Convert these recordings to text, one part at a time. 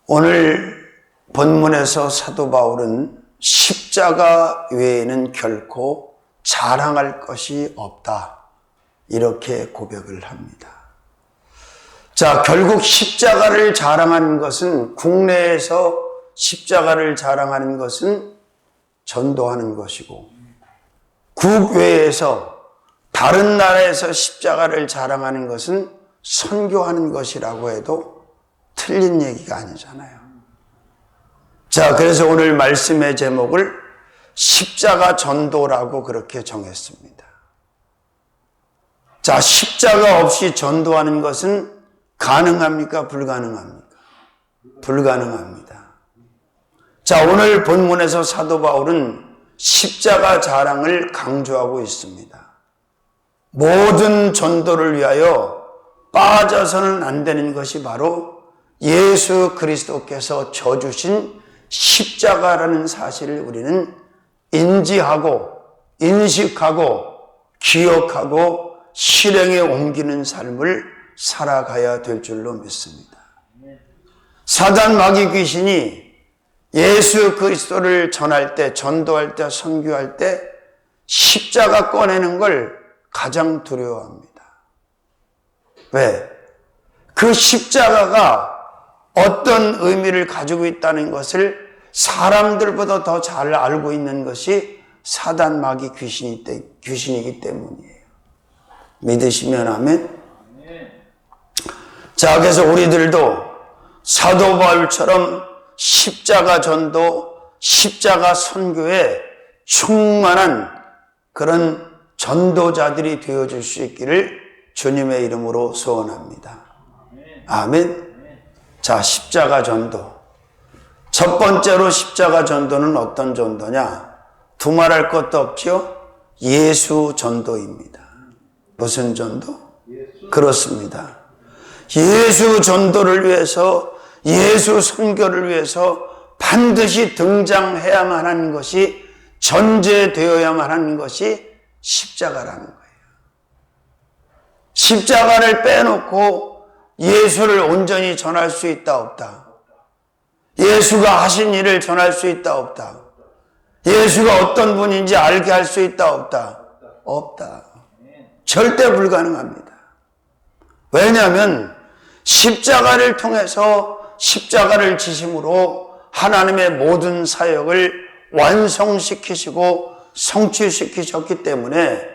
오늘 본문에서 사도 바울은 십자가 외에는 결코 자랑할 것이 없다, 이렇게 고백을 합니다. 자, 결국 십자가를 자랑하는 것은, 국내에서 십자가를 자랑하는 것은 전도하는 것이고, 국외에서 다른 나라에서 십자가를 자랑하는 것은 선교하는 것이라고 해도 틀린 얘기가 아니잖아요. 자, 그래서 오늘 말씀의 제목을 십자가 전도라고 그렇게 정했습니다. 자, 십자가 없이 전도하는 것은 가능합니까? 불가능합니까? 불가능합니다. 자, 오늘 본문에서 사도 바울은 십자가 자랑을 강조하고 있습니다. 모든 전도를 위하여 빠져서는 안 되는 것이 바로 예수 그리스도께서 져주신 십자가라는 사실을 우리는 인지하고 인식하고 기억하고 실행에 옮기는 삶을 살아가야 될 줄로 믿습니다. 사단 마귀 귀신이 예수 그리스도를 전할 때, 전도할 때, 선교할 때 십자가 꺼내는 걸 가장 두려워합니다. 왜? 그 십자가가 어떤 의미를 가지고 있다는 것을 사람들보다 더 잘 알고 있는 것이 사단 마귀 귀신이기 때문이에요. 믿으시면 아멘. 자, 그래서 우리들도 사도 바울처럼 십자가 전도, 십자가 선교에 충만한 그런 전도자들이 되어줄 수 있기를 주님의 이름으로 소원합니다. 아멘. 자, 십자가 전도. 첫 번째로 십자가 전도는 어떤 전도냐? 두말할 것도 없죠? 예수 전도입니다. 무슨 전도? 그렇습니다. 예수 전도를 위해서, 예수 선교를 위해서 반드시 등장해야만 하는 것이, 전제되어야만 하는 것이 십자가라는 거예요. 십자가를 빼놓고 예수를 온전히 전할 수 있다 없다? 예수가 하신 일을 전할 수 있다 없다? 예수가 어떤 분인지 알게 할 수 있다 없다? 없다. 절대 불가능합니다. 왜냐하면 십자가를 통해서, 십자가를 지심으로 하나님의 모든 사역을 완성시키시고 성취시키셨기 때문에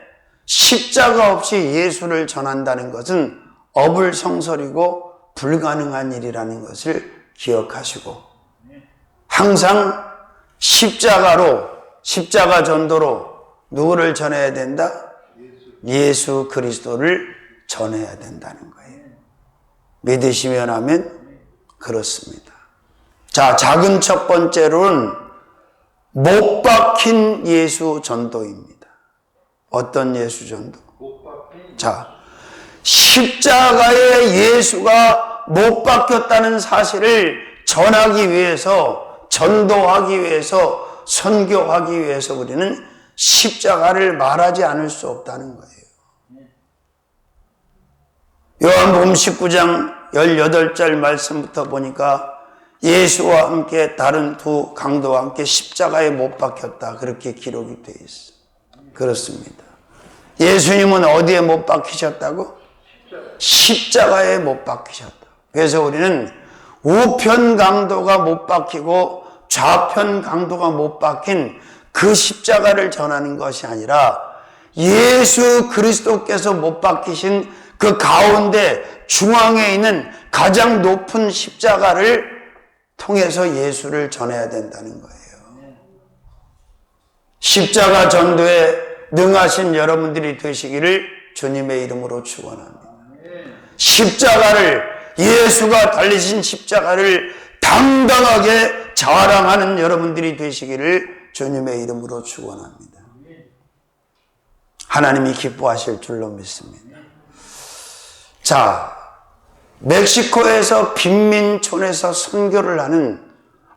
십자가 없이 예수를 전한다는 것은 어불성설이고 불가능한 일이라는 것을 기억하시고, 항상 십자가로, 십자가 전도로 누구를 전해야 된다? 예수 그리스도를 전해야 된다는 거예요. 믿으시면 하면 그렇습니다. 자, 작은 첫 번째로는 못 박힌 예수 전도입니다. 어떤 예수 전도? 자, 십자가에 예수가 못 박혔다는 사실을 전하기 위해서, 전도하기 위해서, 선교하기 위해서 우리는 십자가를 말하지 않을 수 없다는 거예요. 요한복음 19장 18절 말씀부터 보니까 예수와 함께 다른 두 강도와 함께 십자가에 못 박혔다, 그렇게 기록이 되어 있어요. 그렇습니다. 예수님은 어디에 못 박히셨다고? 십자가에 못 박히셨다. 그래서 우리는 우편 강도가 못 박히고 좌편 강도가 못 박힌 그 십자가를 전하는 것이 아니라 예수 그리스도께서 못 박히신 그 가운데 중앙에 있는 가장 높은 십자가를 통해서 예수를 전해야 된다는 거예요. 십자가 전도에 능하신 여러분들이 되시기를 주님의 이름으로 축원합니다. 십자가를, 예수가 달리신 십자가를 당당하게 자랑하는 여러분들이 되시기를 주님의 이름으로 축원합니다. 하나님이 기뻐하실 줄로 믿습니다. 자, 멕시코에서 빈민촌에서 선교를 하는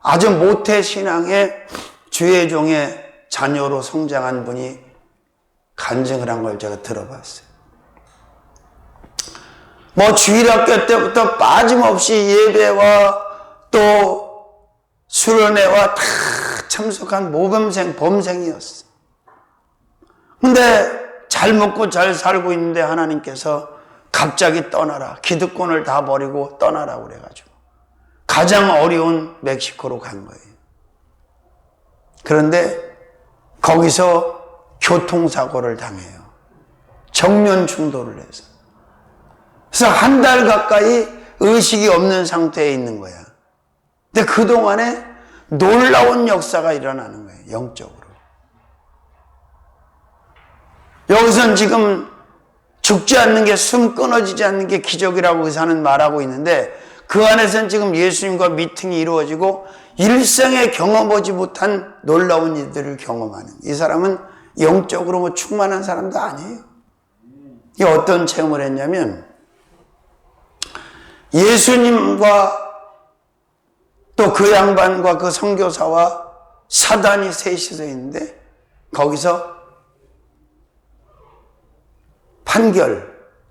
아주 모태신앙의 주의 종의 자녀로 성장한 분이 간증을 한 걸 제가 들어봤어요. 주일학교 때부터 빠짐없이 예배와 또 수련회와 다 참석한 모범생, 범생이었어. 근데 잘 먹고 잘 살고 있는데 하나님께서 갑자기 떠나라. 기득권을 다 버리고 떠나라고 그래가지고 가장 어려운 멕시코로 간 거예요. 그런데 거기서 교통사고를 당해요. 정면 충돌을 해서. 그래서 한 달 가까이 의식이 없는 상태에 있는 거야. 근데 그동안에 놀라운 역사가 일어나는 거예요. 영적으로. 여기선 지금 죽지 않는 게, 숨 끊어지지 않는 게 기적이라고 의사는 말하고 있는데 그 안에서는 지금 예수님과 미팅이 이루어지고 일생에 경험하지 못한 놀라운 일들을 경험하는, 이 사람은 영적으로 뭐 충만한 사람도 아니에요. 이 어떤 체험을 했냐면 예수님과 또 그 양반과 그 선교사와 사단이 셋이서 있는데 거기서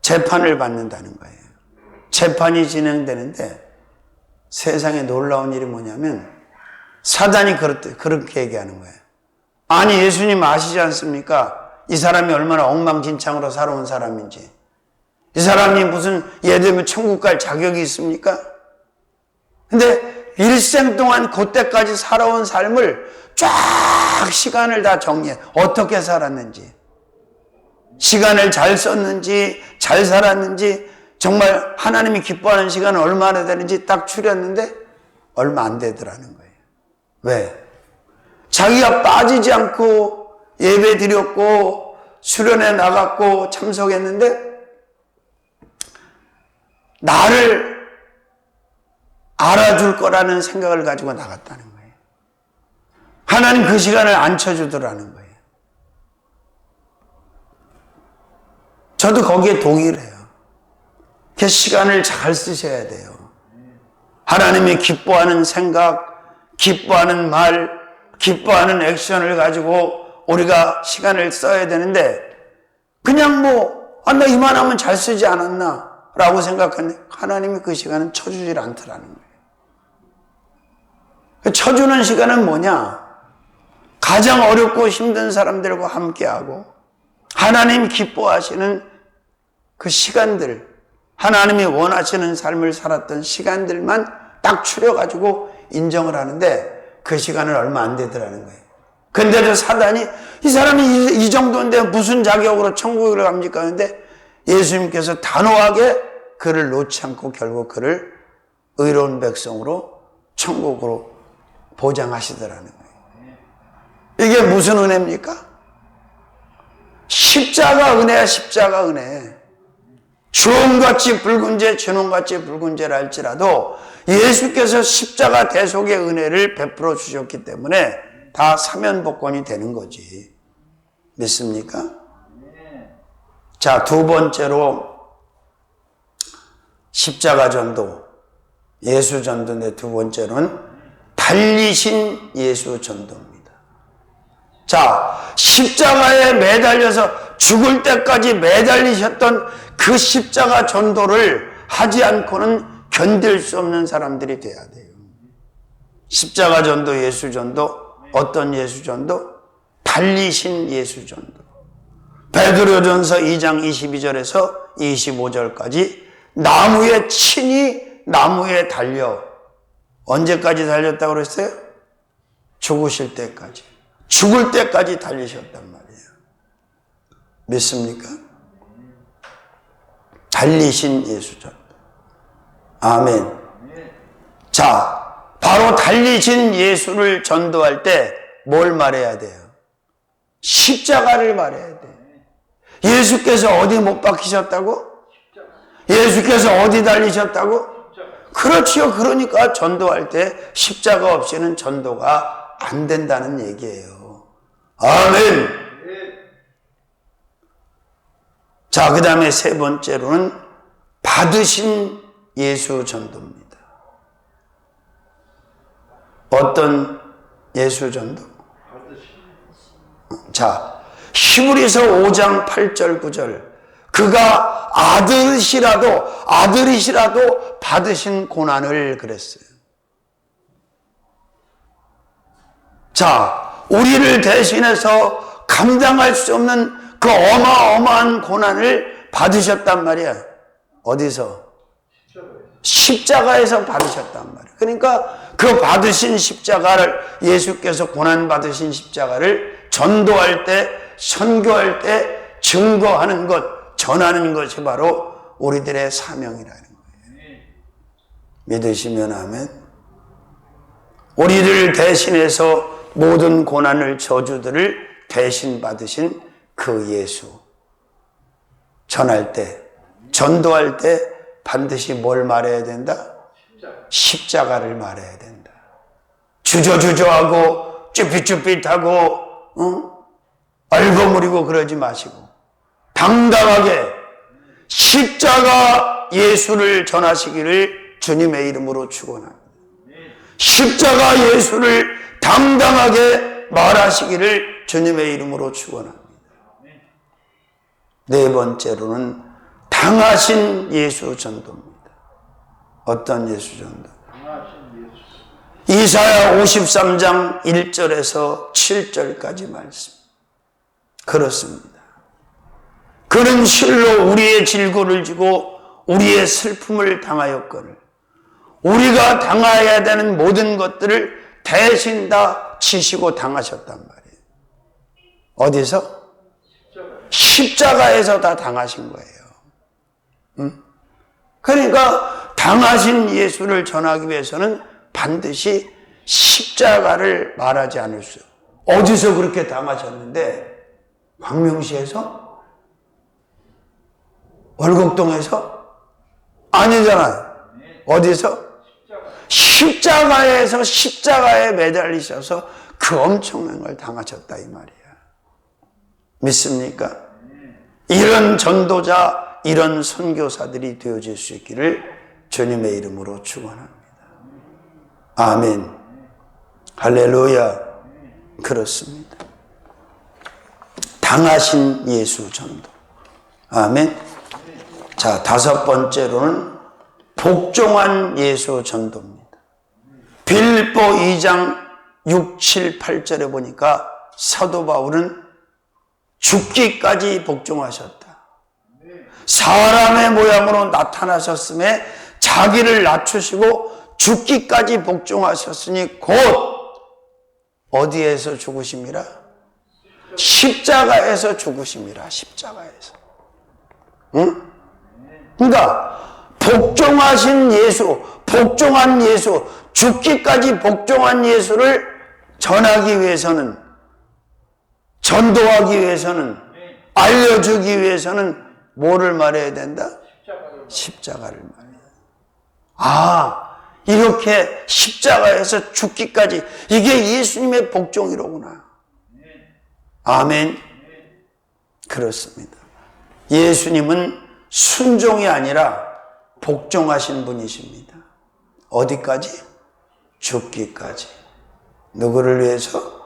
재판을 받는다는 거예요. 재판이 진행되는데 세상에 놀라운 일이 뭐냐면 사단이 그렇게 얘기하는 거예요. 아니, 예수님 아시지 않습니까? 이 사람이 얼마나 엉망진창으로 살아온 사람인지. 이 사람이 무슨 예를 들면 천국 갈 자격이 있습니까? 근데 일생 동안 그때까지 살아온 삶을 쫙 시간을 다 정리해. 어떻게 살았는지, 시간을 잘 썼는지, 잘 살았는지, 정말 하나님이 기뻐하는 시간은 얼마나 되는지 딱 추렸는데 얼마 안 되더라는 거예요. 왜? 자기가 빠지지 않고 예배 드렸고 수련회 나갔고 참석했는데 나를 알아줄 거라는 생각을 가지고 나갔다는 거예요. 하나님 그 시간을 안 쳐주더라는 거예요. 저도 거기에 동의를 해요. 그 시간을 잘 쓰셔야 돼요. 하나님이 기뻐하는 생각, 기뻐하는 말, 기뻐하는 액션을 가지고 우리가 시간을 써야 되는데 그냥 나 이만하면 잘 쓰지 않았나 라고 생각하는데 하나님이 그 시간은 쳐주질 않더라는 거예요. 쳐주는 시간은 뭐냐? 가장 어렵고 힘든 사람들과 함께하고 하나님 기뻐하시는 그 시간들, 하나님이 원하시는 삶을 살았던 시간들만 딱 추려가지고 인정을 하는데 그 시간은 얼마 안 되더라는 거예요. 근데도 사단이 이 사람이 이 정도인데 무슨 자격으로 천국을 갑니까? 하는데 예수님께서 단호하게 그를 놓지 않고 결국 그를 의로운 백성으로 천국으로 보장하시더라는 거예요. 이게 무슨 은혜입니까? 십자가 은혜야, 십자가 은혜. 주홍같이 붉은 죄, 진홍같이 붉은 죄라 할지라도 예수께서 십자가 대속의 은혜를 베풀어 주셨기 때문에 다 사면복권이 되는 거지. 믿습니까? 자, 두 번째로 십자가 전도, 예수 전도인데 두 번째로는 달리신 예수 전도입니다. 자, 십자가에 매달려서 죽을 때까지 매달리셨던 그 십자가 전도를 하지 않고는 견딜 수 없는 사람들이 돼야 돼요. 십자가 전도, 예수 전도, 어떤 예수 전도? 달리신 예수 전도. 베드로전서 2장 22절에서 25절까지 나무에 친히 나무에 달려. 언제까지 달렸다고 그랬어요? 죽으실 때까지. 죽을 때까지 달리셨단 말이에요. 믿습니까? 달리신 예수 전도. 아멘. 자, 바로 달리신 예수를 전도할 때 뭘 말해야 돼요? 십자가를 말해야 돼요. 예수께서 어디 못 박히셨다고? 예수께서 어디 달리셨다고? 그렇지요. 그러니까 전도할 때 십자가 없이는 전도가 안 된다는 얘기예요. 아멘. 자, 그 다음에 세 번째로는 받으신 예수 전도입니다. 어떤 예수 전도? 자, 히브리서 5장 8절 9절. 그가 아들이시라도 받으신 고난을 그랬어요. 자, 우리를 대신해서 감당할 수 없는 그 어마어마한 고난을 받으셨단 말이야. 어디서? 십자가에서 받으셨단 말이야. 그러니까 그 받으신 십자가를, 예수께서 고난 받으신 십자가를 전도할 때, 선교할 때 증거하는 것, 전하는 것이 바로 우리들의 사명이라는 거예요. 믿으시면 아멘. 우리를 대신해서 모든 고난을, 저주들을 대신 받으신 그 예수. 전할 때, 전도할 때 반드시 뭘 말해야 된다? 십자가를 말해야 된다. 주저주저하고 쭈삣쭈삣하고 얼버무리고 그러지 마시고 당당하게 십자가 예수를 전하시기를 주님의 이름으로 축원합니다. 십자가 예수를 당당하게 말하시기를 주님의 이름으로 축원합니다. 네 번째로는 당하신 예수 전도입니다. 어떤 예수 전도? 이사야 53장 1절에서 7절까지 말씀. 그렇습니다. 그는 실로 우리의 질고를 지고 우리의 슬픔을 당하였거늘 우리가 당해야 되는 모든 것들을 대신 다 지시고 당하셨단 말이에요. 어디서? 십자가에서 다 당하신 거예요. 그러니까 당하신 예수를 전하기 위해서는 반드시 십자가를 말하지 않을 수. 어디서 그렇게 당하셨는데? 광명시에서? 월곡동에서? 아니잖아요. 어디서? 십자가에서 십자가에 매달리셔서 그 엄청난 걸 당하셨다 이 말이야. 믿습니까? 이런 전도자, 이런 선교사들이 되어질 수 있기를 주님의 이름으로 축원합니다. 아멘. 할렐루야. 그렇습니다. 당하신 예수 전도. 아멘. 자, 다섯 번째로는 복종한 예수 전도입니다. 빌립보 2장 6, 7, 8절에 보니까 사도 바울은 죽기까지 복종하셨다. 사람의 모양으로 나타나셨음에 자기를 낮추시고 죽기까지 복종하셨으니 곧 어디에서 죽으심이라? 십자가에서 죽으심이라. 십자가에서. 응? 그러니까 복종하신 예수, 복종한 예수, 죽기까지 복종한 예수를 전하기 위해서는, 전도하기 위해서는, 알려주기 위해서는 뭐를 말해야 된다? 십자가를 말해야 된다. 아, 이렇게 십자가에서 죽기까지, 이게 예수님의 복종이로구나. 아멘. 그렇습니다. 예수님은 순종이 아니라 복종하신 분이십니다. 어디까지? 죽기까지. 누구를 위해서?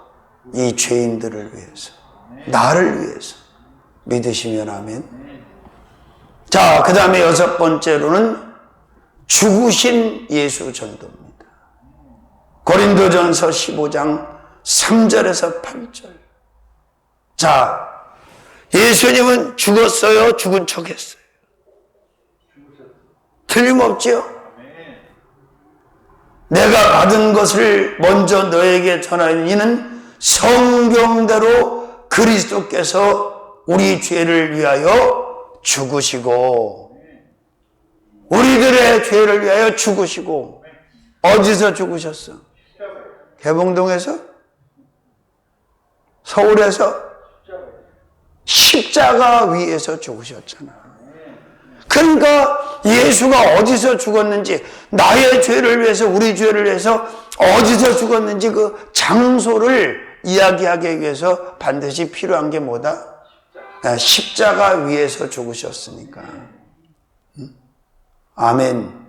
이 죄인들을 위해서. 나를 위해서. 믿으시면 아멘. 자, 그 다음에 여섯 번째로는 죽으신 예수 전도입니다. 고린도전서 15장 3절에서 8절. 자, 예수님은 죽었어요? 죽은 척 했어요? 틀림없지요? 내가 받은 것을 먼저 너에게 전하는 이는 성경대로 그리스도께서 우리 죄를 위하여 죽으시고 우리들의 죄를 위하여 죽으시고 어디서 죽으셨어? 개봉동에서? 서울에서? 십자가 위에서 죽으셨잖아. 그러니까 예수가 어디서 죽었는지, 나의 죄를 위해서, 우리 죄를 위해서 어디서 죽었는지 그 장소를 이야기하기 위해서 반드시 필요한 게 뭐다? 십자가 위에서 죽으셨으니까. 아멘.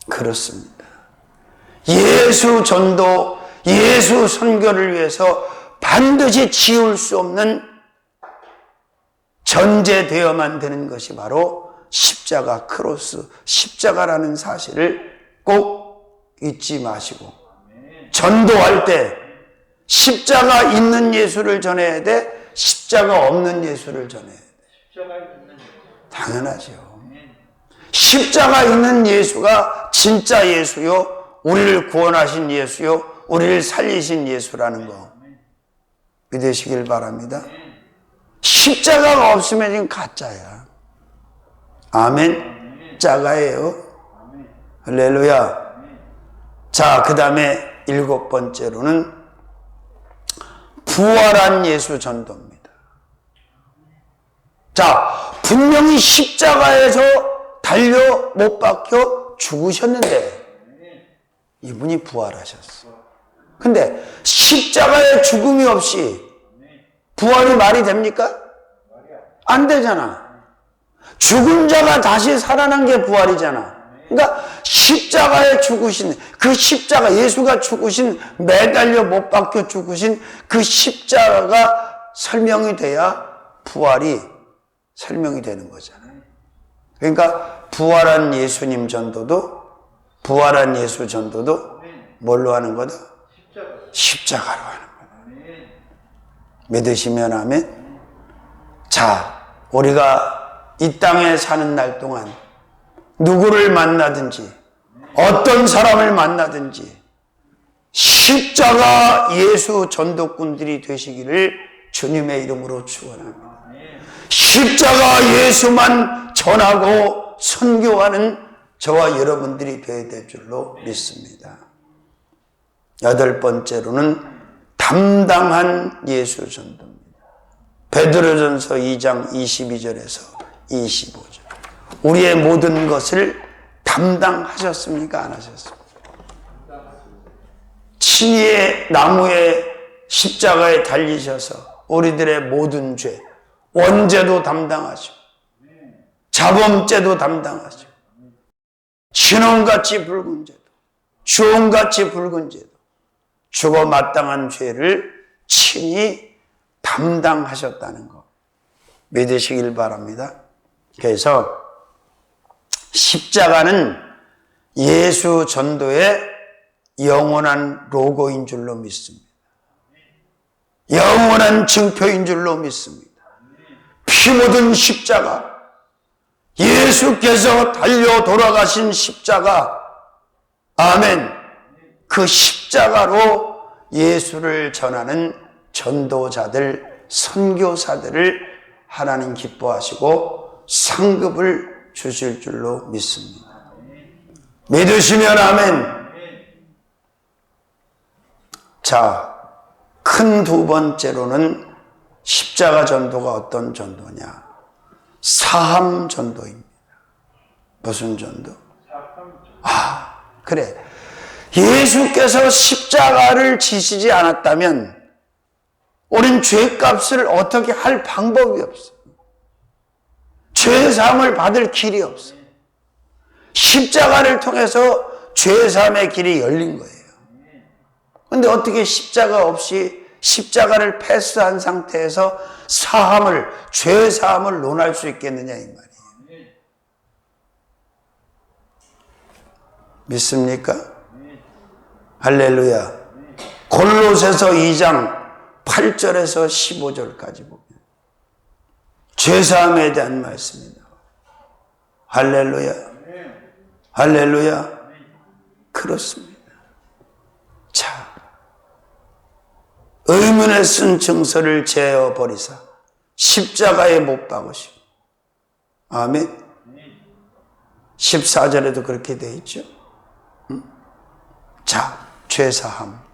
그렇습니다. 예수 전도, 예수 선교를 위해서 반드시 지울 수 없는 전제되어만 되는 것이 바로 십자가, 크로스, 십자가라는 사실을 꼭 잊지 마시고 전도할 때, 십자가 있는 예수를 전해야 돼? 십자가 없는 예수를 전해야 돼? 당연하죠. 십자가 있는 예수가 진짜 예수요, 우리를 구원하신 예수요, 우리를 살리신 예수라는 거 믿으시길 바랍니다. 십자가가 없으면 지금 가짜야. 아멘. 짜가예요. 할렐루야. 자, 그 다음에 7번째로는 부활한 예수 전도입니다. 자, 분명히 십자가에서 달려 못 박혀 죽으셨는데 이분이 부활하셨어. 근데 십자가의 죽음이 없이 부활이 말이 됩니까? 안 되잖아. 죽은 자가 다시 살아난 게 부활이잖아. 그러니까 십자가에 죽으신 그 십자가, 예수가 죽으신, 매달려 못 박혀 죽으신 그 십자가가 설명이 돼야 부활이 설명이 되는 거잖아요. 그러니까 부활한 예수님 전도도, 부활한 예수 전도도 뭘로 하는 거다? 십자가로 하는 거다. 믿으시면 아멘. 자, 우리가 이 땅에 사는 날 동안 누구를 만나든지 어떤 사람을 만나든지 십자가 예수 전도꾼들이 되시기를 주님의 이름으로 축원합니다. 십자가 예수만 전하고 선교하는 저와 여러분들이 되어야 될 줄로 믿습니다. 8번째로는 담당한 예수 전도입니다. 베드로전서 2장 22절에서 25절. 우리의 모든 것을 담당하셨습니까? 안 하셨습니까? 친히 나무의 십자가에 달리셔서 우리들의 모든 죄, 원죄도 담당하시고 자범죄도 담당하시고 신혼같이 붉은 죄도 주홍같이 붉은 죄도 죽어 마땅한 죄를 친히 담당하셨다는 것 믿으시길 바랍니다. 그래서 십자가는 예수 전도의 영원한 로고인 줄로 믿습니다. 영원한 증표인 줄로 믿습니다. 피 묻은 십자가, 예수께서 달려 돌아가신 십자가, 아멘. 그 십자가로 예수를 전하는 전도자들, 선교사들을 하나님 기뻐하시고 상급을 주실 줄로 믿습니다. 믿으시면 아멘. 자, 큰 두 번째로는 십자가 전도가 어떤 전도냐? 사함 전도입니다. 무슨 전도? 아, 그래. 예수께서 십자가를 지시지 않았다면 우린 죄값을 어떻게 할 방법이 없어. 죄사함을 받을 길이 없어. 십자가를 통해서 죄사함의 길이 열린 거예요. 그런데 어떻게 십자가 없이 십자가를 패스한 상태에서 사함을, 죄사함을 논할 수 있겠느냐 이 말이에요. 믿습니까? 할렐루야. 골로새서 2장 8절에서 15절까지 보면 죄사함에 대한 말씀입니다. 할렐루야. 할렐루야. 그렇습니다. 자, 의문에 쓴 증서를 제어 버리사 십자가에 못 박으시고, 아멘. 14절에도 그렇게 되어 있죠. 자, 죄사함.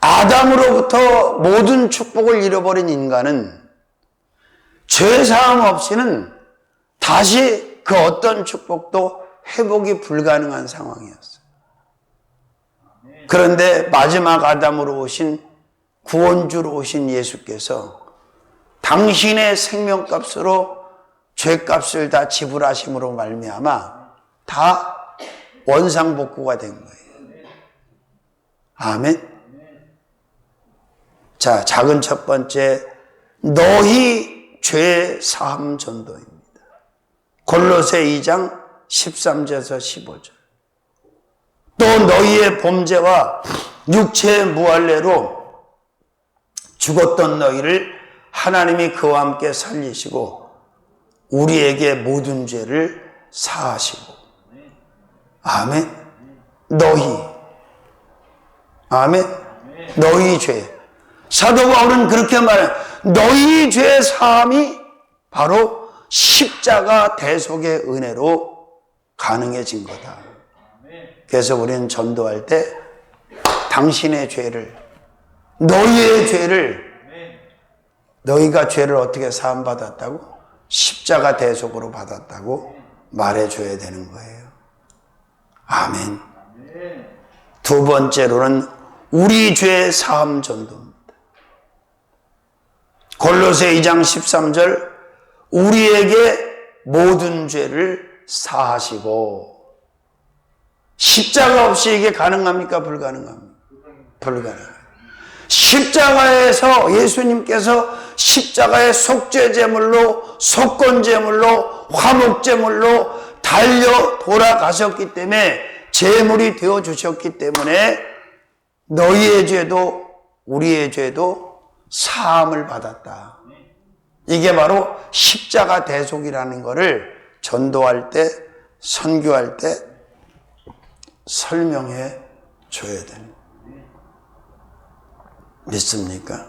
아담으로부터 모든 축복을 잃어버린 인간은 죄사함 없이는 다시 그 어떤 축복도 회복이 불가능한 상황이었어요. 그런데 마지막 아담으로 오신, 구원주로 오신 예수께서 당신의 생명값으로 죄값을 다 지불하심으로 말미암아 다 원상복구가 된 거예요. 아멘. 자, 작은 첫 번째, 너희 죄 사함 전도입니다. 골로새 2장 13절에서 15절. 또 너희의 범죄와 육체의 무할례로 죽었던 너희를 하나님이 그와 함께 살리시고 우리에게 모든 죄를 사하시고. 아멘. 너희. 아멘. 너희 죄. 사도 바울은 그렇게 말해. 너희 죄 사함이 바로 십자가 대속의 은혜로 가능해진 거다. 그래서 우리는 전도할 때 당신의 죄를, 너희의 죄를, 너희가 죄를 어떻게 사함받았다고? 십자가 대속으로 받았다고 말해줘야 되는 거예요. 아멘. 두 번째로는 우리 죄 사함 전도입니다. 골로새 2장 13절 우리에게 모든 죄를 사하시고. 십자가 없이 이게 가능합니까? 불가능합니까? 불가능합니다. 십자가에서 예수님께서 십자가의 속죄제물로, 속건제물로, 화목제물로 달려 돌아가셨기 때문에, 제물이 되어주셨기 때문에 너희의 죄도 우리의 죄도 사함을 받았다. 이게 바로 십자가 대속이라는 것을 전도할 때, 선교할 때 설명해 줘야 됩니다. 믿습니까?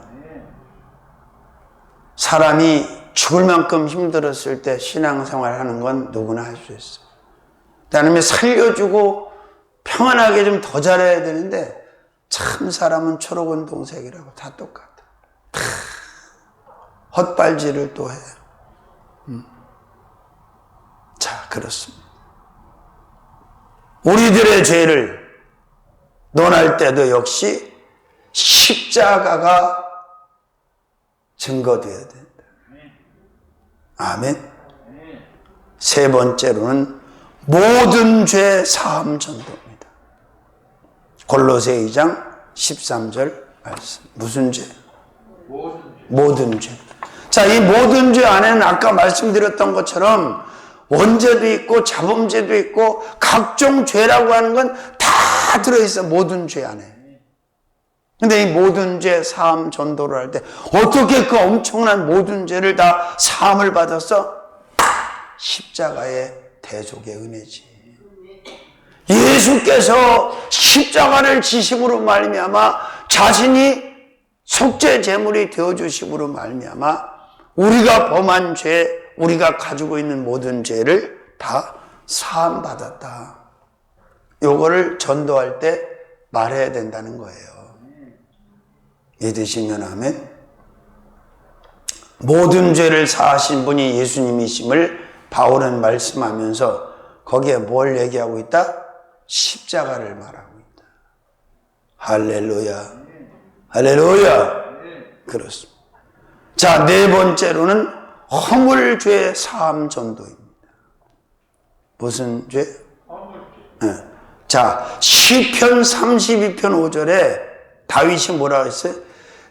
사람이 죽을 만큼 힘들었을 때 신앙생활 하는 건 누구나 할 수 있어요. 그다음에 살려주고 평안하게 좀 더 잘해야 되는데 참 사람은 초록은 동색이라고 다 똑같아. 다 헛발질을 또 해요. 자, 그렇습니다. 우리들의 죄를 논할 때도 역시 십자가가 증거되어야 된다. 아멘. 세 번째로는 모든 죄 사함 전도입니다. 골로새 2장 13절 말씀. 무슨 죄? 모든 죄. 자, 이 모든 죄 안에는 아까 말씀드렸던 것처럼 원죄도 있고 자범죄도 있고 각종 죄라고 하는 건 다 들어있어. 모든 죄 안에. 근데 이 모든 죄 사함 전도를 할 때 어떻게 그 엄청난 모든 죄를 다 사함을 받았어? 십자가의 대속의 은혜지. 예수께서 십자가를 지심으로 말미암아 자신이 속죄 제물이 되어 주심으로 말미암아 우리가 범한 죄, 우리가 가지고 있는 모든 죄를 다 사함 받았다. 요거를 전도할 때 말해야 된다는 거예요. 믿으시면 아멘. 모든 죄를 사하신 분이 예수님이심을 바울은 말씀하면서 거기에 뭘 얘기하고 있다? 십자가를 말하고 있다. 할렐루야. 할렐루야. 그렇습니다. 자, 네 번째로는 허물죄 사함 전도입니다. 무슨 죄? 네. 자, 시편 32편 5절에 다윗이 뭐라고 했어요?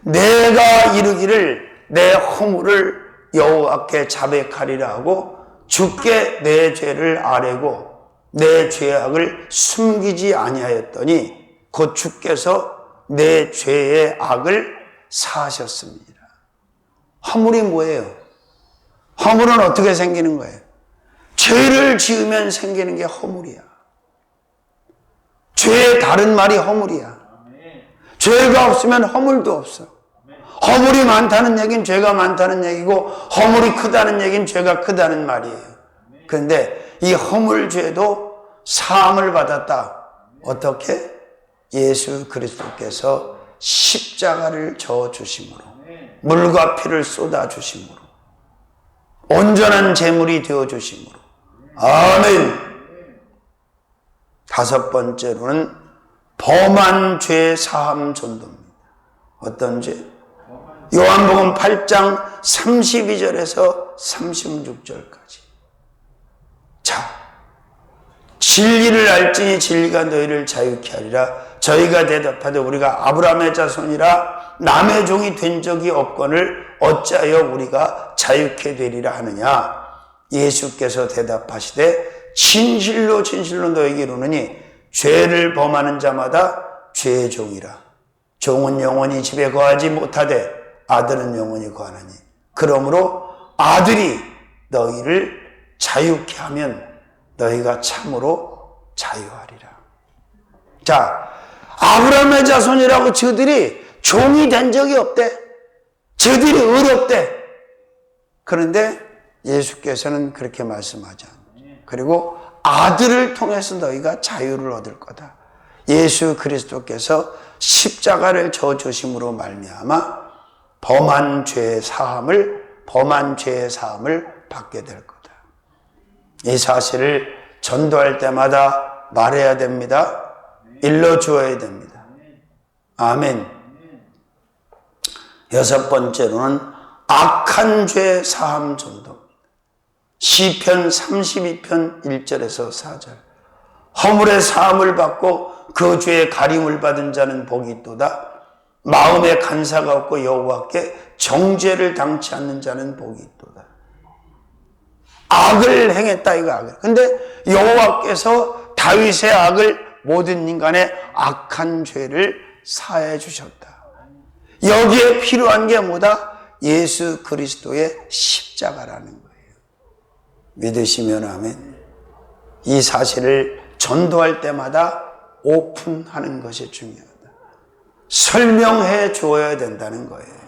내가 이르기를 내 허물을 여호와께 자백하리라 하고 주께 내 죄를 아뢰고 내 죄악을 숨기지 아니하였더니 곧 주께서 내 죄의 악을 사하셨습니다. 허물이 뭐예요? 허물은 어떻게 생기는 거예요? 죄를 지으면 생기는 게 허물이야. 죄의 다른 말이 허물이야. 죄가 없으면 허물도 없어. 허물이 많다는 얘기는 죄가 많다는 얘기고 허물이 크다는 얘기는 죄가 크다는 말이에요. 그런데 이 허물죄도 사함을 받았다. 어떻게? 예수 그리스도께서 십자가를 져 주심으로, 물과 피를 쏟아 주심으로, 온전한 제물이 되어 주심으로. 아멘. 다섯 번째로는 범한 죄 사함 전도입니다. 어떤 죄? 요한복음 8장 32절에서 36절까지. 자, 진리를 알지니 진리가 너희를 자유케 하리라. 저희가 대답하되 우리가 아브라함의 자손이라 남의 종이 된 적이 없거늘 어찌하여 우리가 자유케 되리라 하느냐. 예수께서 대답하시되 진실로 진실로 너희에게 이르노니 죄를 범하는 자마다 죄의 종이라. 종은 영원히 집에 거하지 못하되 아들은 영원히 거하나니. 그러므로 아들이 너희를 자유케 하면 너희가 참으로 자유하리라. 자, 아브라함의 자손이라고 저들이 종이 된 적이 없대. 저들이 의롭대. 그런데 예수께서는 그렇게 말씀하지 않아요. 그리고 아들을 통해서 너희가 자유를 얻을 거다. 예수 그리스도께서 십자가를 져 주심으로 말미암아 범한 죄의 사함을 받게 될 거다. 이 사실을 전도할 때마다 말해야 됩니다. 일러주어야 됩니다. 아멘. 여섯 번째로는 악한 죄 사함 전도. 시편 32편 1절에서 4절. 허물의 사함을 받고 그 죄의 가림을 받은 자는 복이 있도다. 마음에 간사가 없고 여호와께 정죄를 당치 않는 자는 복이 있도다. 악을 행했다, 이거 악을. 근데 여호와께서 다윗의 악을, 모든 인간의 악한 죄를 사해 주셨다. 여기에 필요한 게 뭐다? 예수 그리스도의 십자가라는 거예요. 믿으시면 아멘. 이 사실을 전도할 때마다 오픈하는 것이 중요하다. 설명해 주어야 된다는 거예요.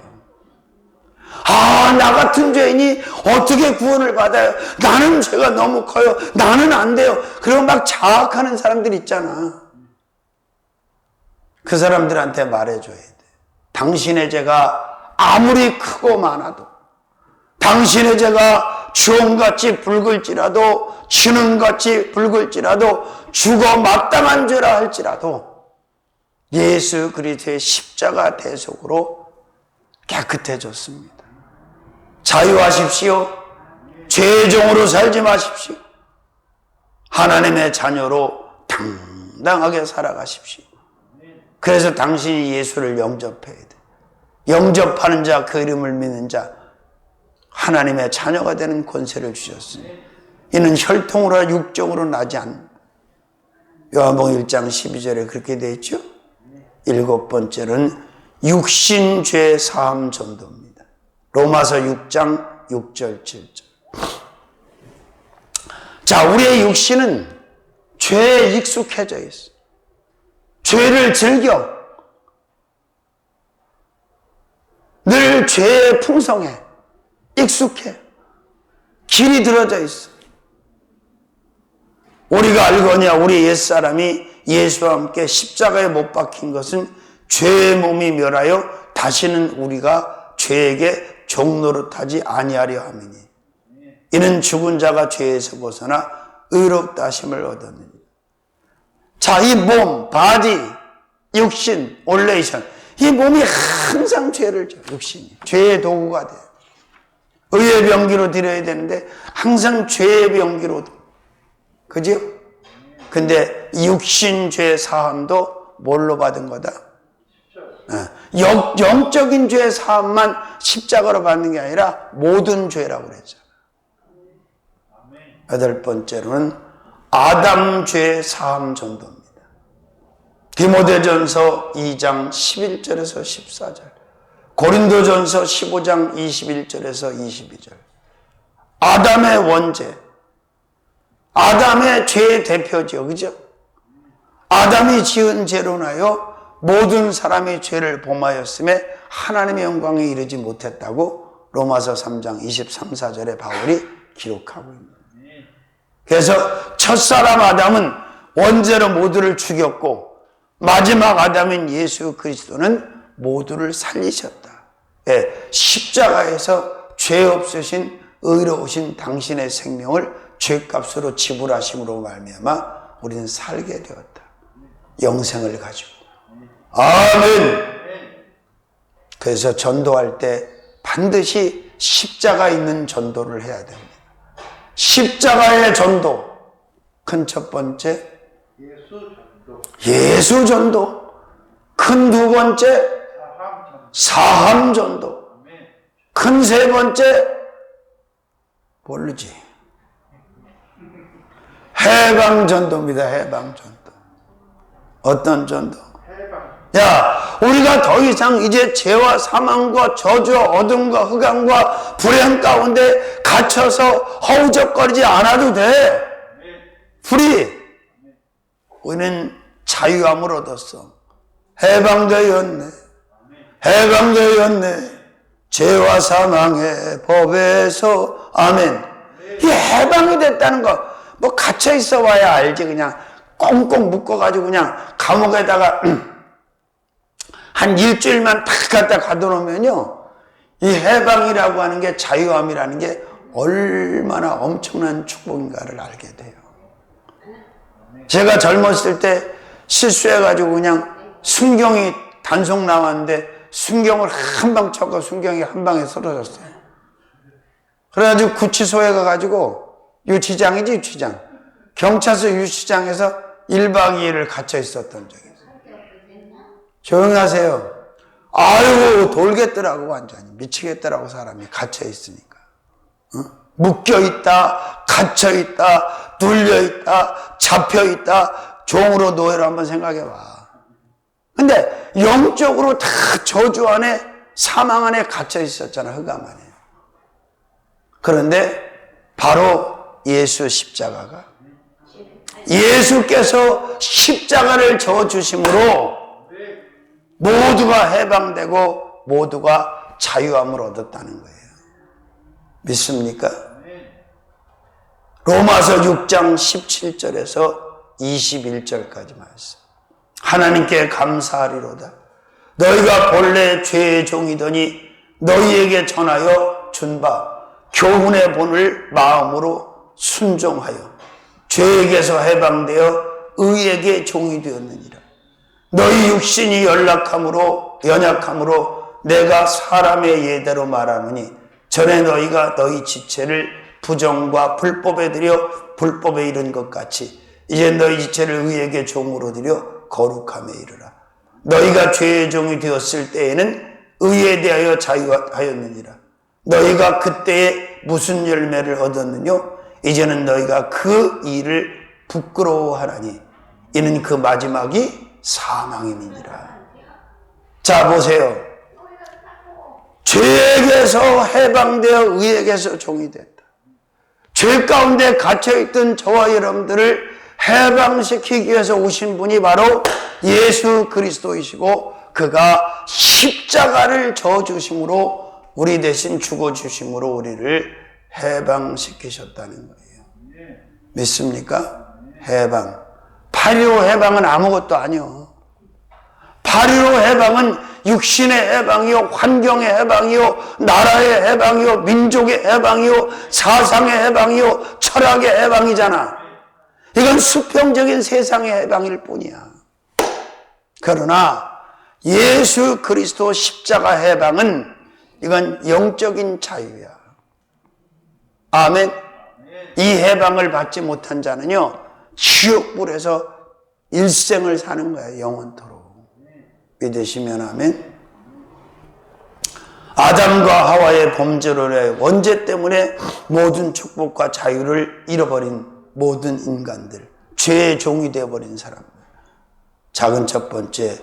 나 같은 죄인이 어떻게 구원을 받아요? 나는 죄가 너무 커요. 나는 안 돼요. 그리고 막 자학하는 사람들 있잖아. 그 사람들한테 말해줘야 돼. 당신의 죄가 아무리 크고 많아도, 당신의 죄가 주홍같이 붉을지라도, 진흥같이 붉을지라도, 죽어 마땅한 죄라 할지라도 예수 그리스도의 십자가 대속으로 깨끗해졌습니다. 자유하십시오. 죄의 종으로 살지 마십시오. 하나님의 자녀로 당당하게 살아가십시오. 그래서 당신이 예수를 영접해야 돼. 영접하는 자, 그 이름을 믿는 자, 하나님의 자녀가 되는 권세를 주셨습니다. 이는 혈통으로 육정으로 나지 않는. 요한복음 1장 12절에 그렇게 되어 있죠. 일곱 번째는 육신죄 사함 전도입니다. 로마서 6장 6절 7절. 자, 우리의 육신은 죄에 익숙해져 있어. 죄를 즐겨. 늘 죄에 풍성해. 익숙해. 길이 들어져 있어. 우리가 알거냐, 우리 옛사람이 예수와 함께 십자가에 못 박힌 것은 죄의 몸이 멸하여 다시는 우리가 죄에게 종노릇하지 아니하려 함이니 이는 죽은 자가 죄에서 벗어나 의롭다 하심을 얻었느니. 자, 이 몸, 바디, 육신, 올레이션, 이 몸이 항상 죄를 져. 육신이 죄의 도구가 돼. 의의 병기로 드려야 되는데 항상 죄의 병기로, 그죠? 근데 육신죄 사함도 뭘로 받은 거다? 영적인 죄 사함만 십자가로 받는 게 아니라 모든 죄라고 그랬잖아. 여덟 번째로는 아담 죄 사함 전도입니다. 디모데전서 2장 11절에서 14절, 고린도전서 15장 21절에서 22절. 아담의 원죄, 아담의 죄의 대표죠. 그죠? 아담이 지은 죄로 인하여 모든 사람이 죄를 범하였음에 하나님의 영광에 이르지 못했다고 로마서 3장 23, 4절에 바울이 기록하고 있습니다. 그래서 첫사람 아담은 원죄로 모두를 죽였고 마지막 아담인 예수 그리스도는 모두를 살리셨다. 예, 십자가에서 죄 없으신 의로우신 당신의 생명을 죄값으로 지불하심으로 말미암아 우리는 살게 되었다. 영생을 가지고. 아멘. 그래서 전도할 때 반드시 십자가 있는 전도를 해야 됩니다. 십자가의 전도. 큰 첫 번째 예수 전도. 큰 두 번째 사함 전도. 큰 세 번째 모르지. 해방 전도입니다. 해방 전도. 어떤 전도? 야, 우리가 더 이상 이제 죄와 사망과 저주와 어둠과 흑암과 불행 가운데 갇혀서 허우적거리지 않아도 돼. 프리. 우리는 자유함을 얻었어. 해방되었네. 해방되었네. 죄와 사망의 법에서. 아멘. 이 해방이 됐다는 거, 뭐 갇혀 있어 봐야 알지. 그냥 꽁꽁 묶어가지고 그냥 감옥에다가 한 일주일만 탁 갖다 가둬놓으면요, 이 해방이라고 하는 게, 자유함이라는 게 얼마나 엄청난 축복인가를 알게 돼요. 제가 젊었을 때 실수해가지고 그냥 순경이 단속 나왔는데 순경을 한 방 쳤고 순경이 한 방에 쓰러졌어요. 그래가지고 구치소에 가가지고, 유치장이지, 유치장. 경찰서 유치장에서 1박 2일을 갇혀 있었던 적이 있어요. 조용히 하세요. 아이고, 돌겠더라고, 완전히. 미치겠더라고, 사람이. 갇혀 있으니까. 묶여 있다, 갇혀 있다, 눌려 있다, 잡혀 있다, 종으로 노예로 한번 생각해 봐. 근데 영적으로 다 저주 안에, 사망 안에 갇혀 있었잖아, 흑암 안에. 그런데 바로 예수 십자가가, 예수께서 십자가를 져 주심으로 모두가 해방되고 모두가 자유함을 얻었다는 거예요. 믿습니까? 로마서 6장 17절에서 21절까지 말씀. 하나님께 감사하리로다. 너희가 본래 죄의 종이더니 너희에게 전하여 준 바 교훈의 본을 마음으로 순종하여 죄에게서 해방되어 의에게 종이 되었느니라. 너희 육신이 연약함으로 내가 사람의 예대로 말하노니 전에 너희가 너희 지체를 부정과 불법에 들여 불법에 이른 것 같이 이제 너희 지체를 의에게 종으로 들여 거룩함에 이르라. 너희가 죄의 종이 되었을 때에는 의에 대하여 자유하였느니라. 너희가 그때에 무슨 열매를 얻었느냐? 이제는 너희가 그 일을 부끄러워하라니 이는 그 마지막이 사망임이니라. 자, 보세요. 죄에게서 해방되어 의에게서 종이 됐다. 죄 가운데 갇혀있던 저와 여러분들을 해방시키기 위해서 오신 분이 바로 예수 그리스도이시고, 그가 십자가를 져주심으로, 우리 대신 죽어주심으로 우리를 해방시키셨다는 거예요. 믿습니까? 해방. 8.15 해방은 아무것도 아니요. 8.15 해방은 육신의 해방이요, 환경의 해방이요, 나라의 해방이요, 민족의 해방이요, 사상의 해방이요, 철학의 해방이잖아. 이건 수평적인 세상의 해방일 뿐이야. 그러나 예수 그리스도 십자가 해방은 이건 영적인 자유야. 아멘. 이 해방을 받지 못한 자는요, 지옥불에서 일생을 사는 거야, 영원토록. 믿으시면 아멘. 아담과 하와의 범죄로 인해 원죄 때문에 모든 축복과 자유를 잃어버린 모든 인간들, 죄의 종이 되어버린 사람들. 작은 첫 번째,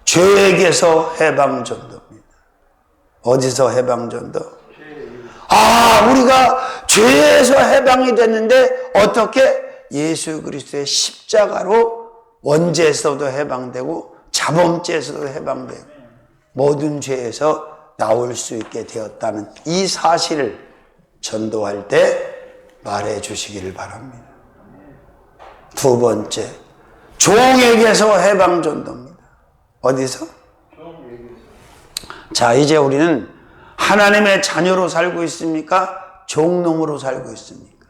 죄에게서 해방전도입니다. 어디서 해방전도? 우리가 죄에서 해방이 됐는데 어떻게? 예수 그리스도의 십자가로 원죄에서도 해방되고 자범죄에서도 해방되고 모든 죄에서 나올 수 있게 되었다는 이 사실을 전도할 때 말해 주시기를 바랍니다. 두 번째, 종에게서 해방전도입니다. 어디서? 자, 이제 우리는 하나님의 자녀로 살고 있습니까? 종놈으로 살고 있습니까?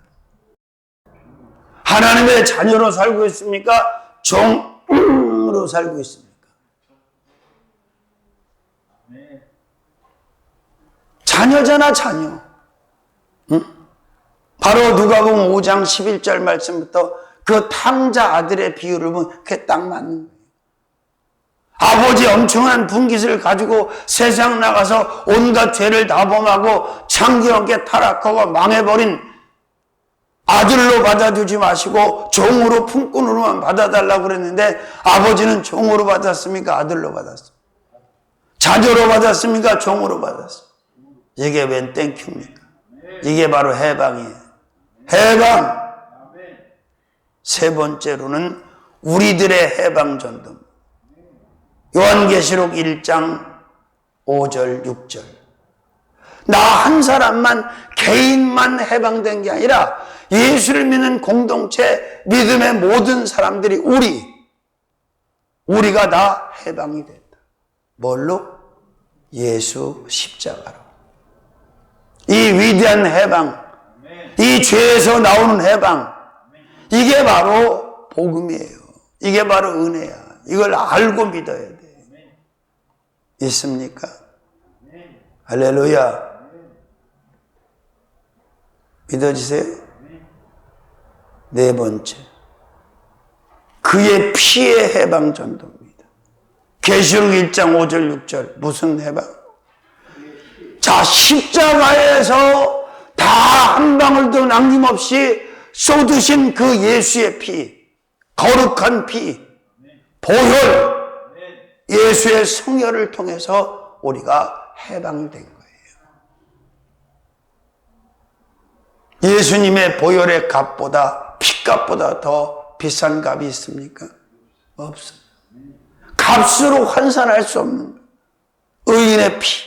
하나님의 자녀로 살고 있습니까? 종으로 살고 있습니까? 자녀잖아, 자녀. 응? 바로 누가복음 5장 11절 말씀부터 그 탕자 아들의 비유를 보면 그게 딱 맞는 거예요. 아버지 엄청난 분깃을 가지고 세상 나가서 온갖 죄를 다 범하고 창기롭게 타락하고 망해버린 아들로 받아주지 마시고 종으로 품꾼으로만 받아달라고 그랬는데 아버지는 종으로 받았습니까? 아들로 받았습니까? 자녀로 받았습니까? 종으로 받았습니까? 이게 웬 땡큐입니까? 이게 바로 해방이에요. 해방. 세 번째로는 우리들의 해방 전도. 요한계시록 1장 5절 6절. 나 한 사람만, 개인만 해방된 게 아니라 예수를 믿는 공동체, 믿음의 모든 사람들이 우리가 다 해방이 됐다. 뭘로? 예수 십자가로. 이 위대한 해방, 이 죄에서 나오는 해방, 이게 바로 복음이에요. 이게 바로 은혜야. 이걸 알고 믿어야 돼. 있습니까? 할렐루야. 믿어지세요? 네 번째, 그의 피의 해방 전도입니다. 계시록 1장 5절 6절. 무슨 해방? 자, 십자가에서 다 한 방울도 남김없이 쏟으신 그 예수의 피, 거룩한 피, 보혈, 예수의 성혈을 통해서 우리가 해방이 된 거예요. 예수님의 보혈의 값보다, 피값보다 더 비싼 값이 있습니까? 없어요. 값으로 환산할 수 없는 의인의 피,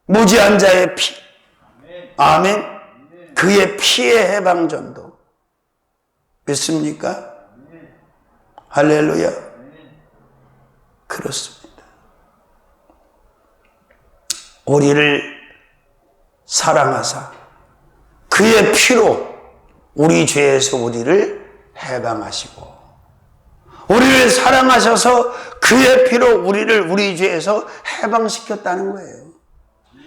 무지한 자의 피. 아멘. 그의 피의 해방 전도. 믿습니까? 할렐루야. 그렇습니다. 우리를 사랑하사 그의 피로 우리 죄에서 우리를 해방하시고, 우리를 사랑하셔서 그의 피로 우리를 우리 죄에서 해방시켰다는 거예요.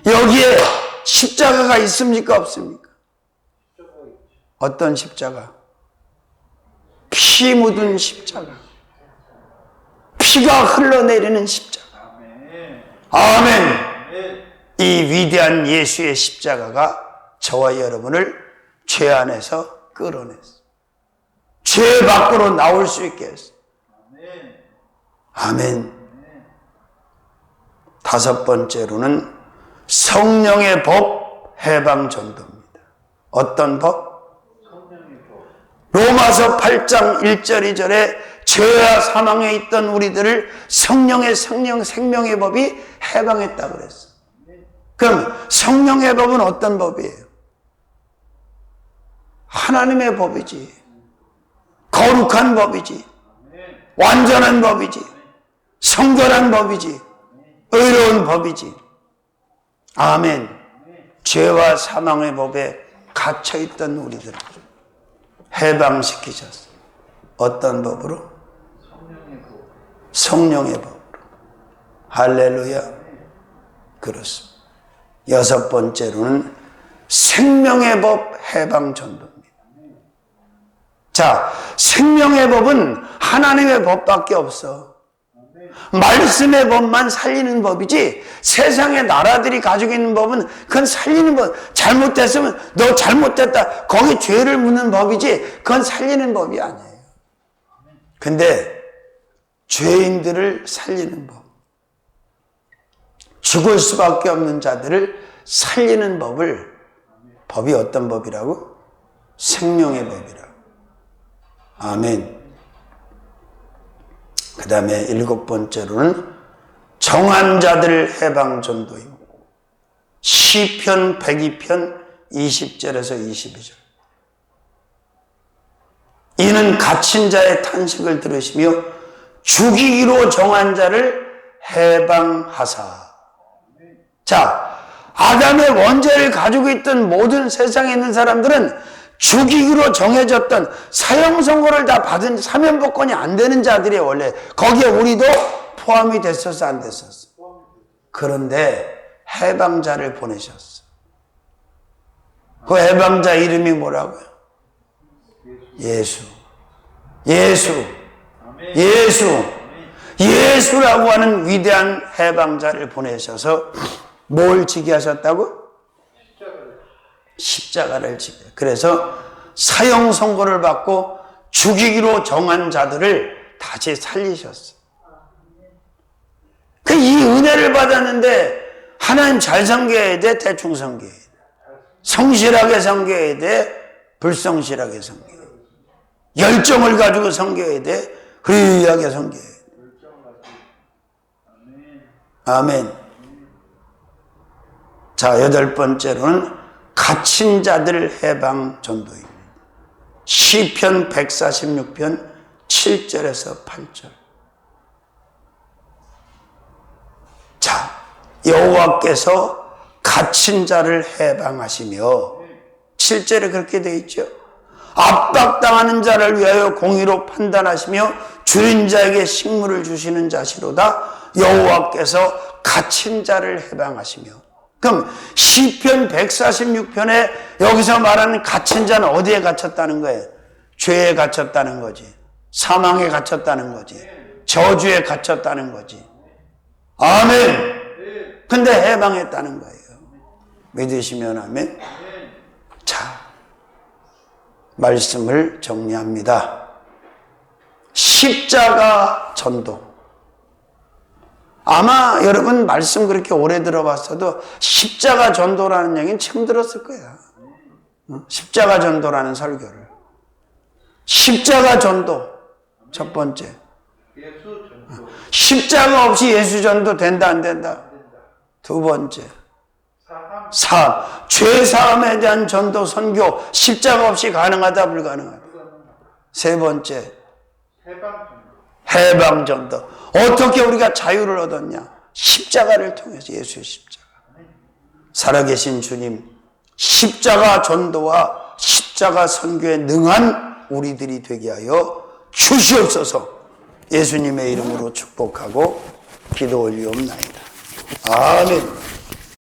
여기에 십자가가 있습니까? 없습니까? 어떤 십자가? 피 묻은 십자가. 피가 흘러내리는 십자가. 아멘. 이 위대한 예수의 십자가가 저와 여러분을 죄 안에서 끌어냈어요. 죄 밖으로 나올 수 있게 했어요. 아멘. 다섯 번째로는 성령의 법 해방 전도입니다. 어떤 법? 로마서 8장 1절 2절에 죄와 사망에 있던 우리들을 성령의 생명의 법이 해방했다고 그랬어요. 그럼 성령의 법은 어떤 법이에요? 하나님의 법이지. 거룩한 법이지. 완전한 법이지. 성결한 법이지. 의로운 법이지. 아멘. 죄와 사망의 법에 갇혀있던 우리들을 해방시키셨어요. 어떤 법으로? 성령의 법으로. 할렐루야. 그렇습니다. 여섯 번째로는 생명의 법 해방 전도입니다. 자, 생명의 법은 하나님의 법밖에 없어. 말씀의 법만 살리는 법이지, 세상의 나라들이 가지고 있는 법은 그건 살리는 법. 잘못됐으면 너 잘못됐다, 거기 죄를 묻는 법이지, 그건 살리는 법이 아니에요. 근데 죄인들을 살리는 법, 죽을 수밖에 없는 자들을 살리는 법이 어떤 법이라고? 생명의 법이라고. 아멘. 그 다음에 일곱 번째로는 정한 자들 해방 전도입니다. 시편 102편 20절에서 22절. 이는 갇힌 자의 탄식을 들으시며 죽이기로 정한 자를 해방하사. 자, 아담의 원죄를 가지고 있던 모든 세상에 있는 사람들은 죽이기로 정해졌던 사형 선고를 다 받은 사면복권이 안 되는 자들이 원래, 거기에 우리도 포함이 됐었어, 안 됐었어? 그런데 해방자를 보내셨어. 그 해방자 이름이 뭐라고요? 예수. 예수라고 하는 위대한 해방자를 보내셔서 뭘 지게 하셨다고? 십자가를 지게. 그래서 사형 선고를 받고 죽이기로 정한 자들을 다시 살리셨어. 이 은혜를 받았는데 하나님 잘 섬겨야 돼, 대충 섬겨야 돼. 성실하게 섬겨야 돼, 불성실하게 섬겨야 돼. 열정을 가지고 섬겨야 돼, 의리하게 섬겨야 돼. 아멘. 자, 8번째로는 갇힌 자들 해방 전도입니다. 시편 146편 7절에서 8절. 자, 여호와께서 갇힌 자를 해방하시며 7절에 그렇게 되어 있죠. 압박당하는 자를 위하여 공의로 판단하시며 줄인 자에게 식물을 주시는 자시로다. 여호와께서 갇힌 자를 해방하시며. 그럼 시편 146편에 여기서 말하는 갇힌 자는 어디에 갇혔다는 거예요? 죄에 갇혔다는 거지. 사망에 갇혔다는 거지. 저주에 갇혔다는 거지. 아멘. 근데 해방했다는 거예요. 믿으시면 아멘. 자, 말씀을 정리합니다. 십자가 전도. 아마 여러분 말씀 그렇게 오래 들어봤어도 십자가 전도라는 얘기는 처음 들었을 거야. 십자가 전도라는 설교를. 십자가 전도. 첫 번째. 십자가 없이 예수 전도 된다, 안 된다? 두 번째. 죄 사함에 대한 전도, 선교. 십자가 없이 가능하다, 불가능하다? 세 번째. 해방 전도. 어떻게 우리가 자유를 얻었냐? 십자가를 통해서, 예수의 십자가. 살아계신 주님, 십자가 전도와 십자가 선교에 능한 우리들이 되게 하여 주시옵소서. 예수님의 이름으로 축복하고 기도 올리옵나이다. 아멘.